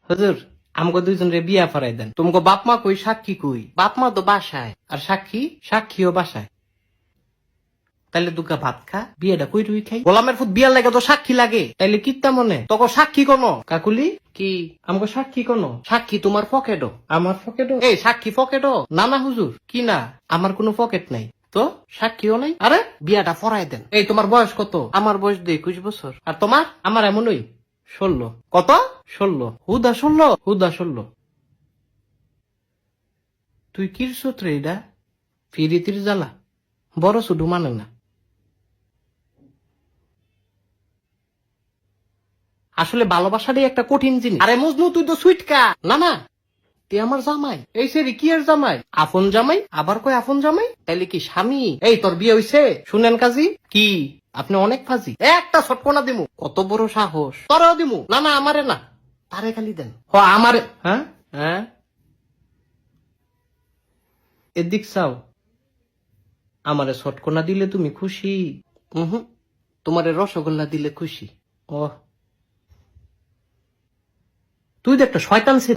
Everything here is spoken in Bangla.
হুজুর আমাকে দুইজনের বিয়া পড়াই দেন। তোমাকে বাপ মা কই, সাক্ষী কই? বাপ মা তো বাসায়, আর সাক্ষী? সাক্ষীও বাসায়। তাইলে দুগা ভাত খা, বিয়েটা কই রুই খাই। গোলামের ফুট বিয়ার লাগে তো সাক্ষী লাগে, তাইলে কিত্তা মনে তোকে সাক্ষী কোনো? কাকুলি কি আমাকে সাক্ষী কোনো? সাক্ষী তোমার পকেটও। আমার পকেটও? এই সাক্ষী পকেটও না? না হুজুর, কি না? আমার কোনো পকেট নাই তো, সাক্ষীও নাই। আরে বিয়াটা পড়াই দেন। এই তোমার বয়স কত? আমার বয়স 21 বছর। আর তোমার? আমার এমনই 16। কত? 16। হুদা 16? হুদা 16। তুই কির সূত্রে এটা? ফিরিতির জ্বালা বড় শুধু মানে না। আসলে ভালোবাসাটাই একটা কঠিন জিনিস। আরে মজনু তুই তো সুইটকা। না না, তুই আমার জামাই। এই সেরি কি এর জামাই? আপন জামাই? আবার কই আপন জামাই? তাইলে কি স্বামী? এই তোর বিয়ে হইছে? শুনেন কাজী কি আপনি অনেক ফাজি। একটা ছটকনা দিমু। কত বড় সাহস! তোরও দিমু। না না, আমারে না, তারে খালি দেন। হ আমারে। হ্যাঁ হ্যাঁ, এদিক চাও। আমারে ছটকনা দিলে তুমি খুশি? হুম, তোমারে রসগোল্লা দিলে খুশি। ও, তুই তো একটা শয়তান ছেলে।